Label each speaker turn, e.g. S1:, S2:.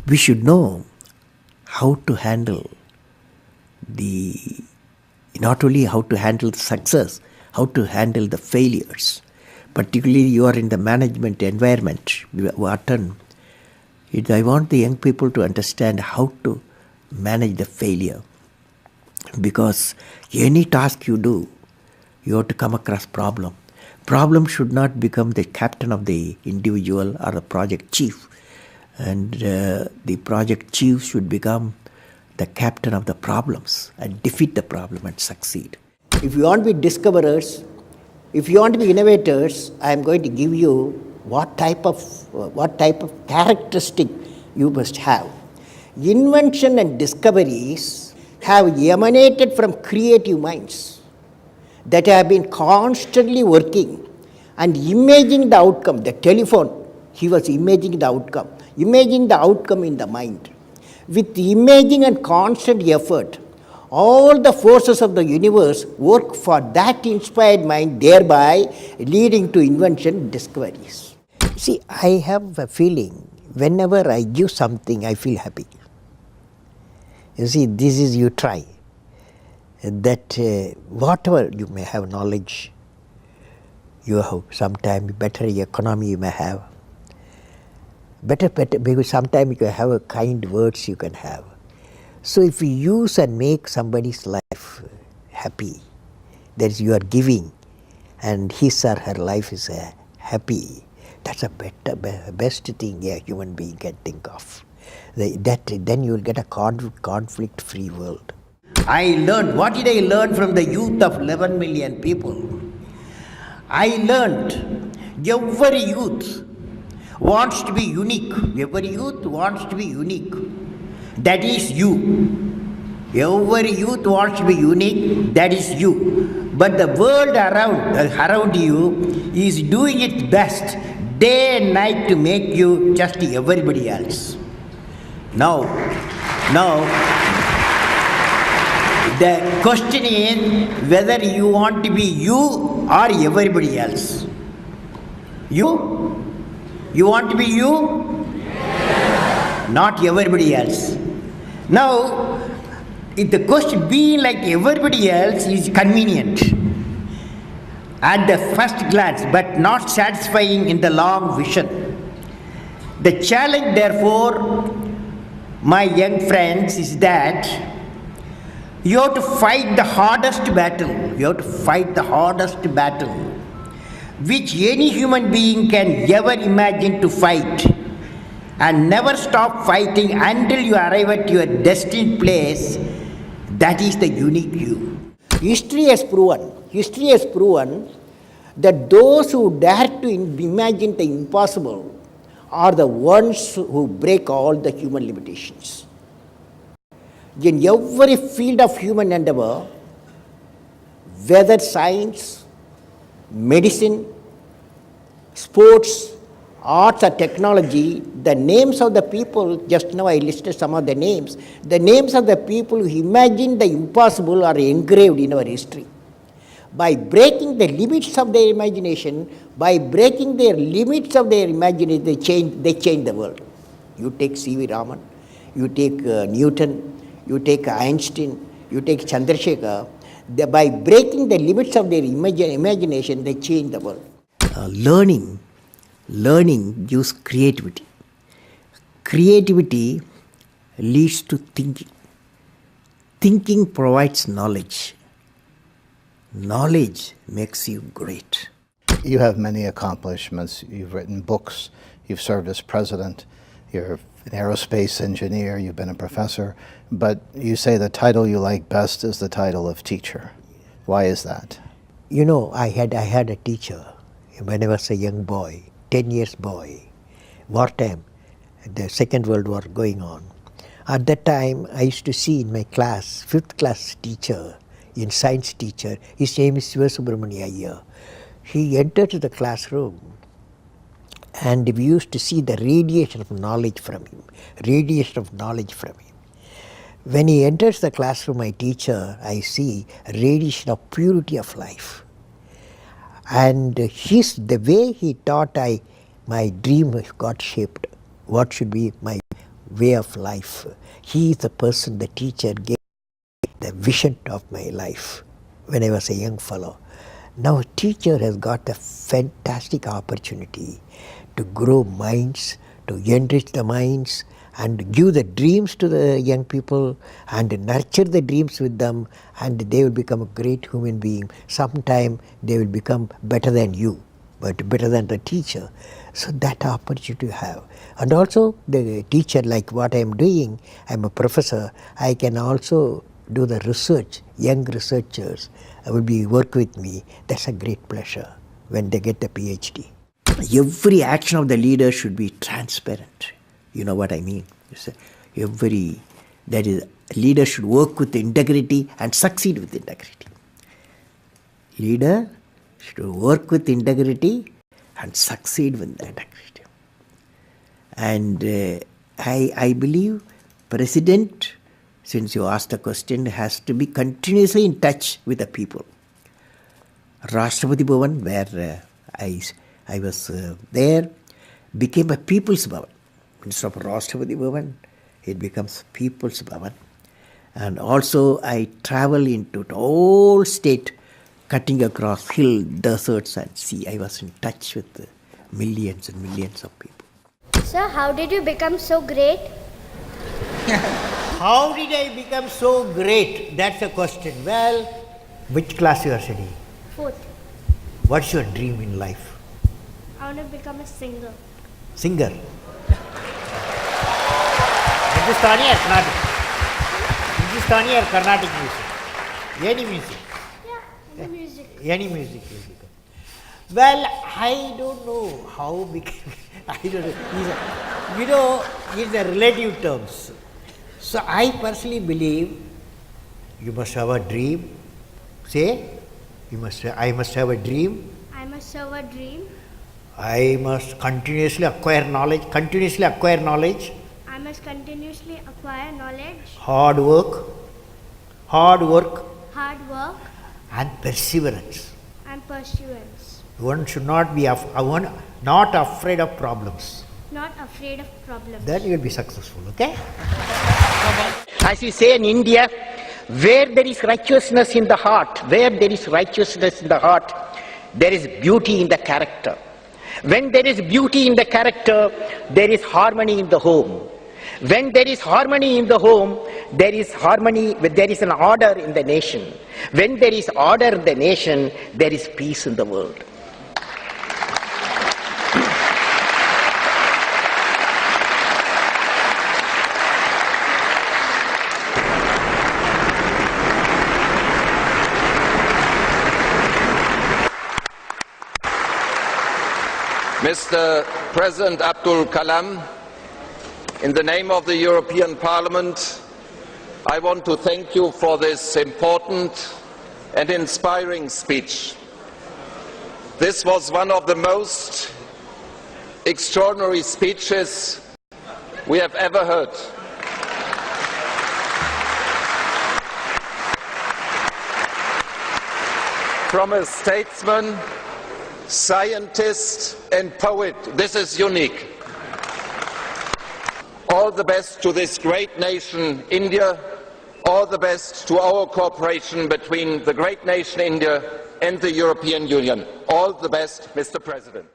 S1: We should know how to handle the, not only how to handle the success, how to handle the failures. Particularly you are in the management environment, Wharton. I want the young people to understand how to manage the failure. Because any task you do, you have to come across problem. Problem should not become the captain of the individual or the project chief. And the project chief should become the captain of the problems and defeat the problem and succeed. If you want to be discoverers, if you want to be innovators, I am going to give you what type of characteristic you must have. Invention and discoveries have emanated from creative minds that have been constantly working and imagining the outcome. The telephone, he was imagining the outcome in the mind. With imaging and constant effort, all the forces of the universe work for that inspired mind, thereby leading to invention and discoveries. See, I have a feeling whenever I give something, I feel happy. You see, this is you try. That whatever you may have knowledge, you have sometimes better economy you may have, better, because sometimes you can have a kind words you can have. So if you use and make somebody's life happy, that is you are giving, and his or her life is happy, that's a best thing a human being can think of. Then you will get a conflict-free world. What did I learn from the youth of 11 million people? I learned every youth wants to be unique. Every youth wants to be unique. That is you. Every youth wants to be unique. That is you. But the world around you is doing its best day and night to make you just everybody else. Now, the question is whether you want to be you or everybody else. You want to be you? Yes. Not everybody else. Now, if the question being like everybody else is convenient at the first glance, but not satisfying in the long vision. The challenge, therefore, my young friends, is that you have to fight the hardest battle. You have to fight the hardest battle which any human being can ever imagine to fight, and never stop fighting until you arrive at your destined place. That is the unique you. History has proven that those who dare to imagine the impossible are the ones who break all the human limitations. In every field of human endeavor, whether science, medicine, sports, arts or technology, the names of the people, just now I listed some of the names of the people who imagined the impossible are engraved in our history. By breaking the limits of their imagination, they change the world. You take C.V. Raman, you take Newton, you take Einstein, you take Chandrasekhar. By breaking the limits of their imagination, they change the world. Learning gives creativity. Creativity leads to thinking. Thinking provides knowledge. Knowledge makes you great.
S2: You have many accomplishments. You've written books. You've served as president. You're an aerospace engineer. You've been a professor. But you say the title you like best is the title of teacher. Why is that?
S1: You know, I had a teacher when I was a young boy, 10 years boy, wartime, the Second World War going on. At that time, I used to see in my class, 5th class teacher, in science teacher, his name is Sivasubramania Iyer. He entered the classroom and we used to see the radiation of knowledge from him. When he enters the classroom, my teacher, I see a radiation of purity of life. And the way he taught, my dream got shaped. What should be my way of life. He is the person, the teacher gave the vision of my life when I was a young fellow. Now a teacher has got a fantastic opportunity to grow minds, to enrich the minds, and give the dreams to the young people and nurture the dreams with them, and they will become a great human being. Sometime they will become better than you, but better than the teacher. So that opportunity you have. And also the teacher, like what I am doing, I am a professor, I can also do the research. Young researchers will be work with me. That's a great pleasure when they get the PhD. Every action of the leader should be transparent. You know what I mean? That is, leader should work with integrity and succeed with integrity. Leader should work with integrity and succeed with integrity. And I believe President, since you asked the question, has to be continuously in touch with the people. Rashtrapati Bhavan, where I was there, became a People's Bhavan. Instead of Rashtrapati Bhavan, it becomes People's Bhavan. And also I travel into the whole state, cutting across hill, deserts and sea. I was in touch with millions and millions of people.
S3: Sir, how did you become so great?
S1: How did I become so great? That's a question. Well, which class you are studying?
S3: 4th.
S1: What's your dream in life?
S3: I want to become a singer.
S1: Singer. Hindustani or Carnatic? Hindustani or Carnatic music? Any music?
S3: Yeah, any music.
S1: Any music will become. Well, I don't know how became. I don't know. It's a relative terms. So I personally believe you must have a dream. Say, I must have a dream.
S3: I must have a dream.
S1: I must continuously acquire knowledge. Continuously acquire knowledge.
S3: I must continuously acquire knowledge.
S1: Hard work.
S3: Hard work.
S1: And perseverance.
S3: And pursuance.
S1: One should not be not afraid of problems.
S3: Not afraid of problems.
S1: Then you will be successful, okay?
S4: As we say in India, where there is righteousness in the heart, there is beauty in the character. When there is beauty in the character, there is harmony in the home. When there is harmony in the home, there is an order in the nation. When there is order in the nation, there is peace in the world.
S5: Mr. President Abdul Kalam, in the name of the European Parliament, I want to thank you for this important and inspiring speech. This was one of the most extraordinary speeches we have ever heard. From a statesman, scientist and poet, this is unique. All the best to this great nation, India. All the best to our cooperation between the great nation, India, and the European Union. All the best, Mr. President.